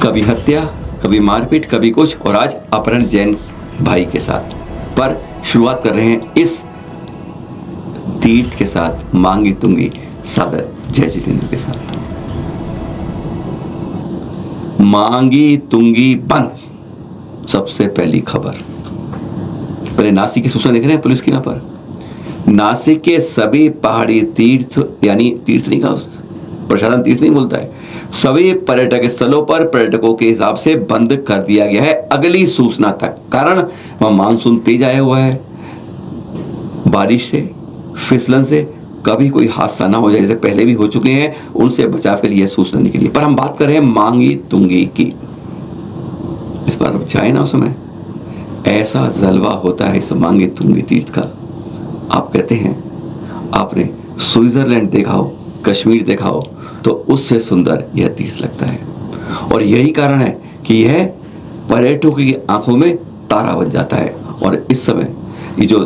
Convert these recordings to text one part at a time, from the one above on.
कभी हत्या, कभी मारपीट, कभी कुछ, और आज अपहरण जैन भाई के साथ। पर शुरुआत कर रहे हैं इस तीर्थ के साथ, मांगी तुंगी सागर जय जितेंद्र के साथ। मांगी तुंगी बंद, सबसे पहली खबर। पहले नासिक की सूचना देख रहे हैं पुलिस की। यहाँ पर नासिक के सभी पहाड़ी तीर्थ, यानी तीर्थ नहीं कहा, प्रशासन तीर्थ नहीं बोलता है, सभी पर्यटक स्थलों पर पर्यटकों के हिसाब से बंद कर दिया गया है अगली सूचना तक। कारण वहां मानसून तेज आया हुआ है, बारिश से, फिसलन से कभी कोई हादसा ना हो जाए, जैसे पहले भी हो चुके हैं, उनसे बचाव के लिए सूचना निकली। पर हम बात कर रहे हैं मांगी तुंगी की। इस बार जाए ना, उस समय ऐसा जलवा होता है इस मांगी तुंगी तीर्थ का। आप कहते हैं आपने स्विट्जरलैंड देखा हो, कश्मीर देखा हो, तो उससे सुंदर यह तीर्थ लगता है। और यही कारण है कि यह पर्यटकों की आंखों में तारा बन जाता है। और इस समय ये जो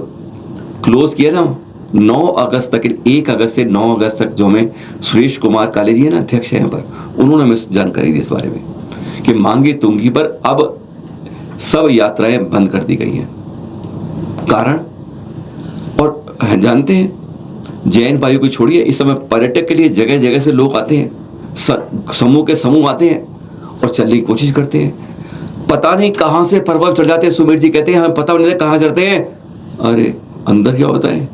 क्लोज किया ना 9 अगस्त तक, 1 अगस्त से 9 अगस्त तक, जो हमें सुरेश कुमार काले जी है ना, अध्यक्ष है यहाँ पर, उन्होंने हमें जानकारी दी इस बारे में कि मांगी तुंगी पर अब सब यात्राएं बंद कर दी गई हैं। कारण, और जानते हैं, जैन भाइयों को छोड़िए, इस समय पर्यटक के लिए जगह जगह से लोग आते हैं, समूह के समूह आते हैं और चलने की कोशिश करते हैं। पता नहीं कहां से पर्वत चढ़ जाते हैं। सुमेर जी कहते हैं हमें पता नहीं कहां चढ़ते हैं। अरे अंदर क्या होता है,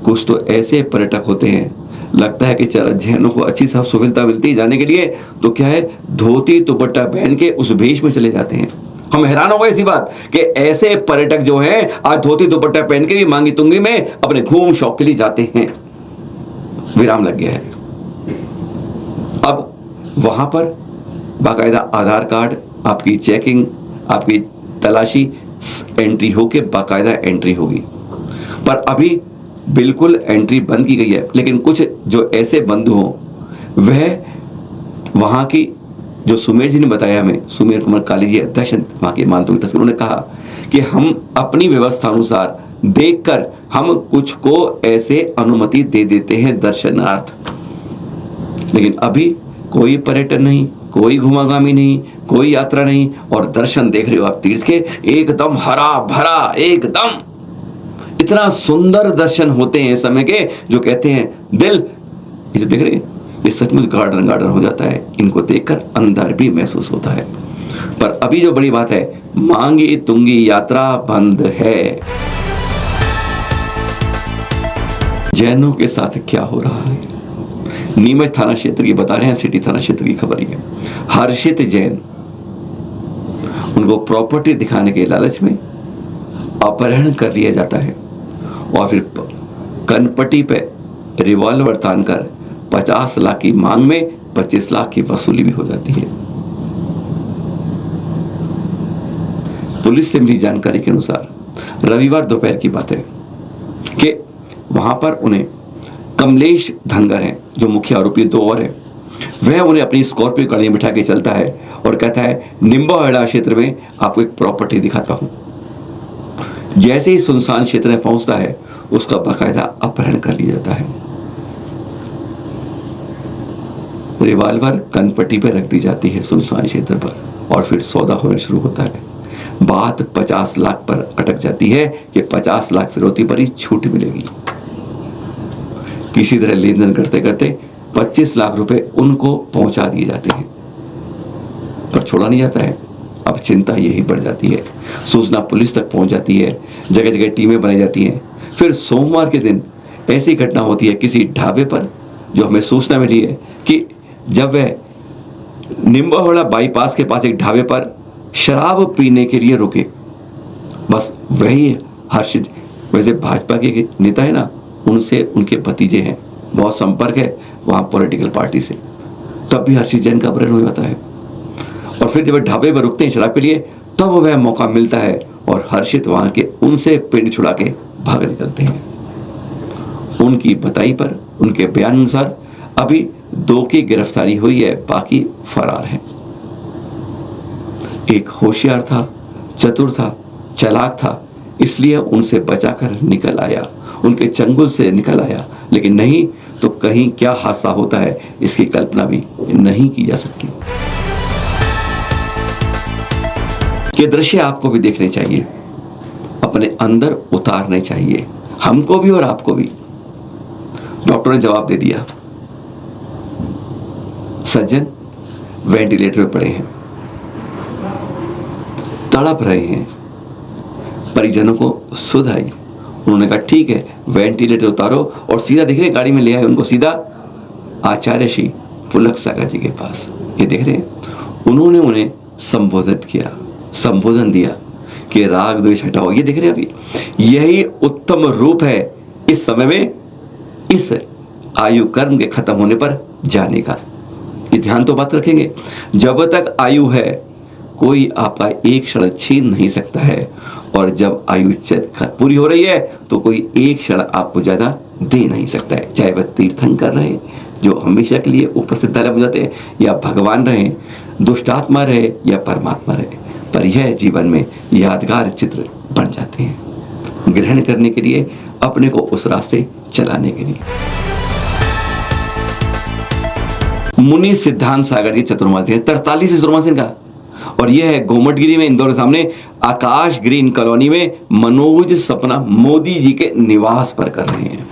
कुछ तो ऐसे पर्यटक होते हैं, लगता है कि चल जैनों को अच्छी सब सुविधा मिलती है जाने के लिए, तो क्या है, धोती दुपट्टा पहन के उस भेष में चले जाते हैं। हम हैरान हो गए इसी बात कि ऐसे पर्यटक जो हैं आज धोती दुपट्टा पहन के भी मांगी तुंगी में अपने घूम शौक के लिए जाते हैं। विराम लग गया है। अब वहां पर बाकायदा आधार कार्ड, आपकी चेकिंग, आपकी तलाशी, एंट्री होके बाकायदा एंट्री होगी। पर अभी बिल्कुल एंट्री बंद की गई है। लेकिन कुछ जो ऐसे बंधु हों, वह वहां की, जो सुमेर जी ने बताया हमें, सुमेर कुमार काली जी अध्यक्ष वहां के मानतुंगी ट्रस्ट, उन्होंने कहा कि हम अपनी व्यवस्था अनुसार देखकर हम कुछ को ऐसे अनुमति दे देते हैं दर्शनार्थ। लेकिन अभी कोई पर्यटन नहीं, कोई घुमागामी नहीं, कोई यात्रा नहीं, और दर्शन देख रहे हो आप तीर्थ के, एकदम हरा भरा, एकदम इतना सुंदर दर्शन होते हैं इस समय के, जो कहते हैं दिल, ये जो देख रहे हैं, ये सचमुच गार्डन गार्डन हो जाता है। इनको देखकर अंदर भी महसूस होता है। पर अभी जो बड़ी बात है, मांगी तुंगी यात्रा बंद है। जैनों के साथ क्या हो रहा है, नीमच थाना क्षेत्र की बता रहे हैं, सिटी थाना क्षेत्र की खबर है। हर्षित जैन, उनको प्रॉपर्टी दिखाने के लालच में अपहरण कर लिया जाता है और फिर कनपट्टी पे रिवॉल्वर तानकर 50 लाख की मांग में 25 लाख की वसूली भी हो जाती है। पुलिस से मिली जानकारी के अनुसार रविवार दोपहर की बात है कि वहां पर उन्हें कमलेश धनगर हैं, जो मुख्य आरोपी, 2 और है, वह उन्हें अपनी स्कॉर्पियो गाड़ी में बिठा के चलता है और कहता है निम्बाहेड़ा क्षेत्र में आपको एक प्रॉपर्टी दिखाता हूं। जैसे ही सुनसान क्षेत्र में पहुंचता है, उसका बाकायदा अपहरण कर लिया जाता है। रिवॉल्वर कनपट्टी पर रख दी जाती है सुनसान क्षेत्र पर, और फिर सौदा होना शुरू होता है। बात 50 लाख पर अटक जाती है कि 50 लाख फिरौती पर ही छूट मिलेगी। किसी तरह लेन देन करते करते 25 लाख रुपए उनको पहुंचा दिए जाते हैं, पर छोड़ा नहीं जाता है। अब चिंता यही बढ़ जाती है, सूचना पुलिस तक पहुंच जाती है, जगह जगह टीमें बनाई जाती हैं। फिर सोमवार के दिन ऐसी घटना होती है किसी ढाबे पर, जो हमें सूचना मिली है कि जब वह निम्बाहेड़ा बाईपास के पास एक ढाबे पर शराब पीने के लिए रुके, बस वही हर्षित, वैसे भाजपा के नेता है ना, उनसे उनके भतीजे हैं, बहुत संपर्क है वहां पॉलिटिकल पार्टी से, तब भी हर्षित जैन का अपहरण हो जाता है। और फिर जब ढाबे पर रुकते हैं शराब के लिए, तब वह मौका मिलता है और हर्षित वहां के उनसे पिंड छुड़ा के भाग निकलते हैं। उनकी बताई पर, उनके बयान अनुसार अभी 2 की गिरफ्तारी हुई है, बाकी फरार हैं। एक होशियार था, चतुर था, चालाक था, इसलिए उनसे बचाकर निकल आया, उनके चंगुल से निकल आया। लेकिन नहीं तो कहीं क्या हादसा होता है, इसकी कल्पना भी नहीं की जा सकती। ये दृश्य आपको भी देखने चाहिए, अपने अंदर उतारने चाहिए, हमको भी और आपको भी। डॉक्टर ने जवाब दे दिया, सज्जन वेंटिलेटर पे पड़े हैं, तड़प रहे हैं। परिजनों को सुध आई, उन्होंने कहा ठीक है वेंटिलेटर उतारो, और सीधा देख रहे गाड़ी में ले आए उनको, सीधा आचार्य श्री पुलक सागर जी के पास। ये देख रहे हैं, उन्होंने उन्हें संबोधित किया, संबोधन दिया कि राग द्वेष हटाओ। ये देख रहे हैं, अभी यही उत्तम रूप है इस समय में, इस आयु कर्म के खत्म होने पर जाने का। ये ध्यान तो बात रखेंगे, जब तक आयु है कोई आपका एक क्षण छीन नहीं सकता है, और जब आयु पूरी हो रही है तो कोई एक क्षण आपको ज्यादा दे नहीं सकता है। चाहे वह तीर्थंकर रहे जो हमेशा के लिए उपस्थित बन जाते हैं, या भगवान रहे, दुष्टात्मा रहे या परमात्मा रहे, पर यह जीवन में यादगार चित्र बन जाते हैं, ग्रहण करने के लिए, अपने को उस रास्ते चलाने के लिए। मुनि सिद्धांत सागर जी चतुर्मासी है, 43 चतुर्मासी का, और यह है गोमटगिरी में, इंदौर के सामने आकाश ग्रीन कॉलोनी में मनोज सपना मोदी जी के निवास पर कर रहे हैं।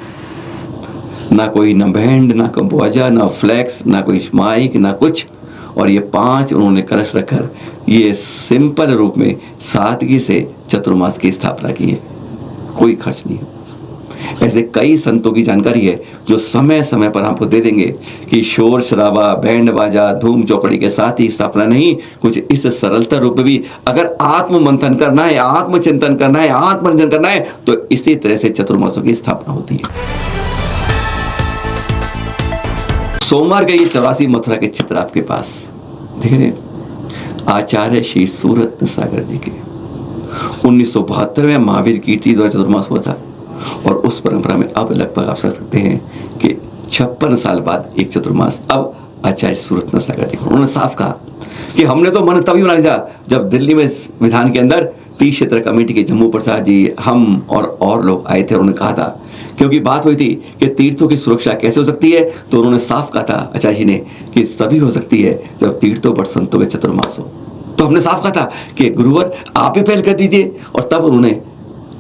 ना कोई न बैंड, ना कोई बाजा, ना फ्लैक्स, ना कोई माइक, ना कुछ, और ये 5 उन्होंने कलश रखकर ये सिंपल रूप में सादगी से चतुर्मास की स्थापना की है, कोई खर्च नहीं है। ऐसे कई संतों की जानकारी है जो समय समय पर आपको दे देंगे कि शोर शराबा, बैंड बाजा, धूम चौकड़ी के साथ ही स्थापना नहीं, कुछ इस सरलता रूप में भी अगर आत्म मंथन करना है, आत्मचिंतन करना है, आत्मरंजन करना है, तो इसी तरह से चतुर्मासों की स्थापना होती है। सोमवार के ये 84 मथुरा के चित्र आपके पास देख रहे हैं, आचार्य श्री सूरत सागर जी के 1972 में महावीर कीर्ति द्वारा चतुर्मास हुआ था, और उस परंपरा में अब लगभग आप समझ सकते हैं कि 56 साल बाद एक चतुर्मास अब आचार्य सूरत सागर जी, उन्होंने साफ कहा कि हमने तो मन तभी बना लिया जब दिल्ली में विधान के अंदर तीर्थ क्षेत्र कमेटी के जम्मू प्रसाद जी, हम और लोग आए थे। उन्होंने कहा था, क्योंकि बात हुई थी कि तीर्थों की सुरक्षा कैसे हो सकती है, तो उन्होंने साफ कहा था आचार्य जी ने कि तभी हो सकती है जब तीर्थों पर संतों के चतुर्मास हो। तो हमने साफ कहा था कि गुरुवर आप ही पहल कर दीजिए, और तब उन्होंने,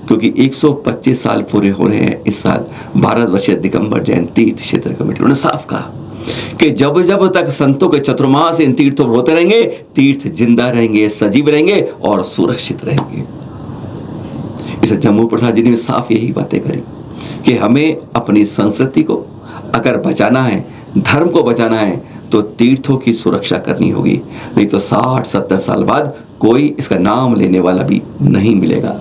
क्योंकि 125 साल पूरे हो रहे हैं इस साल भारतवर्षीय दिगंबर जैन तीर्थ क्षेत्र कमेटी, उन्होंने साफ कहा कि जब जब तक संतों के चतुर्मास इन तीर्थों पर होते रहेंगे, तीर्थ जिंदा रहेंगे, सजीव रहेंगे और सुरक्षित रहेंगे। इस जम्मू प्रसाद जी ने साफ यही बातें करी कि हमें अपनी संस्कृति को अगर बचाना है, धर्म को बचाना है, तो तीर्थों की सुरक्षा करनी होगी, नहीं तो 60-70 साल बाद कोई इसका नाम लेने वाला भी नहीं मिलेगा।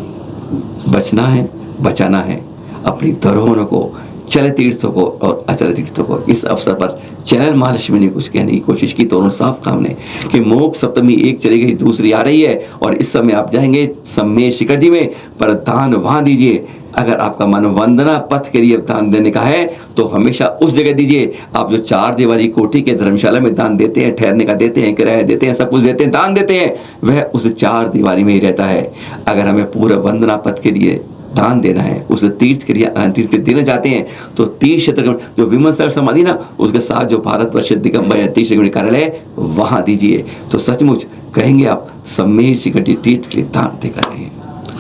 बचना है, बचाना है अपनी धरोहरों को, चले तीर्थों को और अचल तीर्थों को। इस अवसर पर चैनल महालक्ष्मी ने कुछ कहने की कोशिश की, तो उन्होंने साफ कहा हमने कि मोक्ष सप्तमी एक चली गई, दूसरी आ रही है, और इस समय आप जाएंगे सम्मेद शिखर जी में, पर दान वहां दीजिए। अगर आपका मन वंदना पथ के लिए दान देने का है तो हमेशा उस जगह दीजिए। आप जो 4 दीवारी कोठी के धर्मशाला में दान देते हैं, ठहरने का देते हैं, किराया देते हैं, सब कुछ देते हैं, दान देते हैं, वह उस 4 दीवारी में ही रहता है। अगर हमें पूरा वंदना पथ के लिए दान देना है, उस तीर्थ के लिए तीर्थ के देना चाहते हैं, तो तीर्थ क्षेत्र जो विमल सर समाधि ना, उसके साथ जो भारतवर्ष दिगंबर तीर्थ क्षेत्र कार्यालय है वहां दीजिए, तो सचमुच कहेंगे आप सम्मेद शिखर तीर्थ के लिए दान दे कर रहे हैं।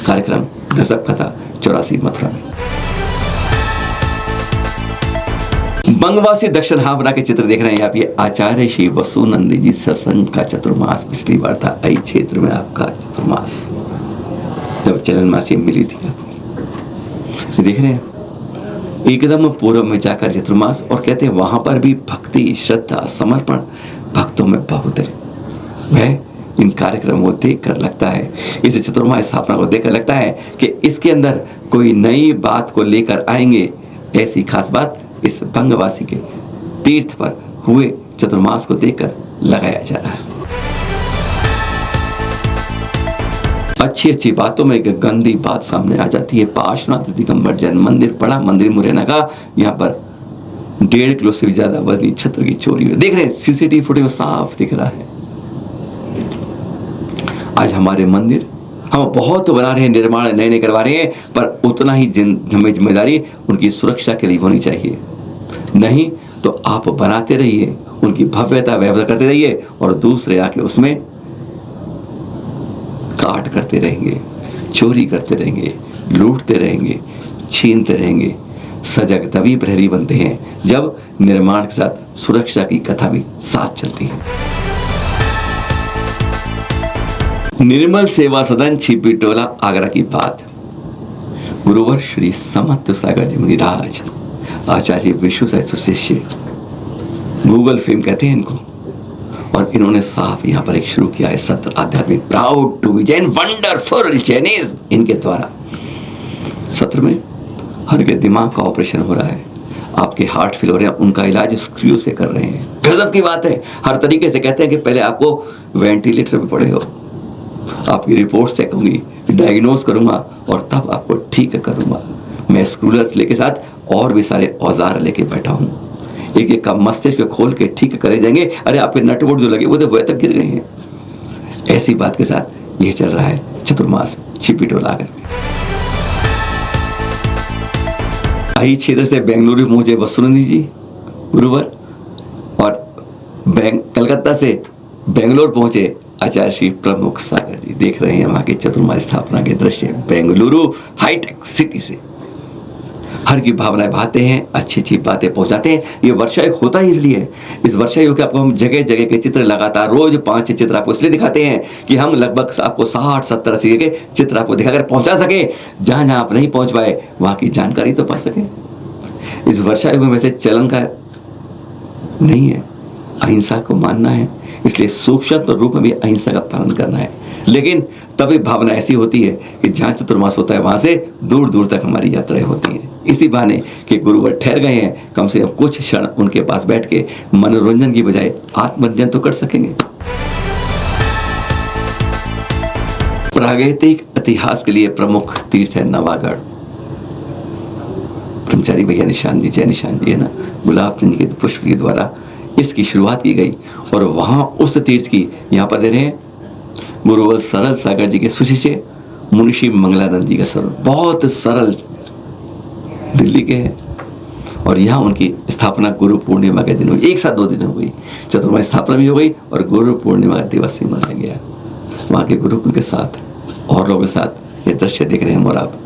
कार्यक्रम गजब कथा 84 मथुरा में। बंगवासी दक्षिण हावड़ा के चित्र देख रहे हैं आप, ये आचार्य श्री वसुनंदी जी सत्संग का चतुर्मास पिछली बार था, आई क्षेत्र में आपका चतुर्मास जब चलन मासी मिली थी आपको, देख रहे हैं एकदम पूर्व में जाकर चतुर्मास, और कहते हैं वहां पर भी भक्ति, श्रद्धा, समर्पण भक्तों में बहुत है। वह इन कार्यक्रम को देखकर लगता है, इस चतुर्मास स्थापना को देखकर लगता है कि इसके अंदर कोई नई बात को लेकर आएंगे। ऐसी खास बात इस बंगवासी के तीर्थ पर हुए चतुर्मास को देखकर लगाया जा रहा है। अच्छी बातों में एक गंदी बात सामने आ जाती है। पार्श्वनाथ दिगंबर जैन मंदिर, बड़ा मंदिर मुरैना का, यहाँ पर 1.5 किलो से भी ज्यादा वजनी छत्र की चोरी हुई। देख रहे हैं सीसीटीवी फुटेज में साफ दिख रहा है। आज हमारे मंदिर हम बहुत बना रहे हैं, निर्माण नए करवा रहे हैं, पर उतना ही जिम्मेदारी उनकी सुरक्षा के लिए होनी चाहिए। नहीं तो आप बनाते रहिए, उनकी भव्यता वैभवता करते रहिए, और दूसरे आके उसमें काट करते रहेंगे, चोरी करते रहेंगे, लूटते रहेंगे, छीनते रहेंगे। सजग तभी प्रहरी बनते हैं जब निर्माण के साथ सुरक्षा की कथा भी साथ चलती है। निर्मल सेवा सदन, छिपी टोला, आगरा की बात। गुरुवर श्री समर्थ सागर जी मुनिराज, आचार्य विश्व साहित्य शिष्य, गूगल फेम कहते हैं इनको। और इन्होंने साफ यहाँ पर एक शुरू किया है सत्र आध्यात्मिक, proud to be Jain, wonderful Jainism. इनके द्वारा सत्र में हर के दिमाग का ऑपरेशन हो रहा है, आपके हार्ट फेल हो रहे हैं, उनका इलाज स्क्रू से कर रहे हैं। गजब की बात है। हर तरीके से कहते हैं कि पहले आपको वेंटिलेटर पे पड़े हो, आपकी रिपोर्ट चेक होंगी, डायग्नोज करूंगा और तब आपको ठीक करूंगा। मैं स्क्रूलर लेके साथ और भी सारे औजार लेके बैठा हूँ, एक एक का मस्तिष्क खोल के ठीक करे जाएंगे। अरे आपके नट बोल्ट जो लगे वो तो वह तक गिर गए हैं। ऐसी बात के साथ यह चल रहा है चतुर्मास छिपी टोला आगर। आई क्षेत्र से बेंगलुरु पहुंचे वसुनंदी जी गुरुवर, और कलकत्ता से बेंगलोर पहुंचे आचार्य श्री प्रमुख सागर जी। देख रहे हैं वहां के चतुर्मास स्थापना के दृश्य, बेंगलुरु हाईटेक सिटी से हर की भावनाएं बहाते हैं, अच्छी अच्छी बातें पहुंचाते हैं। ये वर्षा योग होता ही इसलिए है। इस वर्षा योग के आपको हम जगह जगह के चित्र लगातार रोज 5 चित्र आपको इसलिए दिखाते हैं कि हम लगभग आपको 60-70-80 के चित्र आपको दिखाकर पहुंचा सके। जहां जहां आप नहीं पहुंच पाए वहां की जानकारी तो पा सके। इस वर्षा योग में वैसे चलन का नहीं है, अहिंसा को मानना है, इसलिए सूक्ष्म रूप में भी अहिंसा का पालन करना है। लेकिन तभी भावना ऐसी होती है कि जहाँ चतुर्मास होता है वहाँ से दूर दूर तक हमारी यात्राएं होती हैं। इसी बहाने कि गुरुवर ठहर गए हैं, कम से कम कुछ क्षण उनके पास बैठ के मनोरंजन की बजाय आत्मरंजन तो कर सकेंगे। प्रागैतिक इतिहास के लिए प्रमुख तीर्थ है नवागढ़। ब्रह्मचारी भैया निशान जी, जय निशान जी है ना, गुलाब चंद के पुष्प के द्वारा इसकी शुरुआत की गई। और वहां उस तीर्थ की यहाँ पर दे रहे हैं गुरुवर सरल सागर जी के सुशिष्य मुनिषी मंगलानंद जी का सरल, बहुत सरल, दिल्ली के हैं। और यहाँ उनकी स्थापना गुरु पूर्णिमा के दिन हुई, एक साथ 2 दिन हो गई। चतुर्मास स्थापना भी हो गई और गुरु पूर्णिमा का दिवस भी मनाया गया। वहाँ के गुरुकुल के साथ और लोगों के साथ ये दृश्य देख रहे हैं। और आप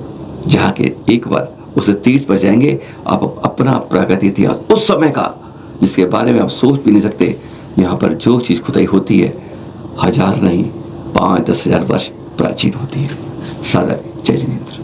जहाँ के एक बार उस तीर्थ पर जाएंगे, आप अपना प्राकृतिक इतिहास उस समय का जिसके बारे में आप सोच भी नहीं सकते, यहाँ पर जो चीज़ खुदाई होती है 1000 नहीं 5-10 हज़ार वर्ष प्राचीन होती है। सादर जय जिनेंद्र।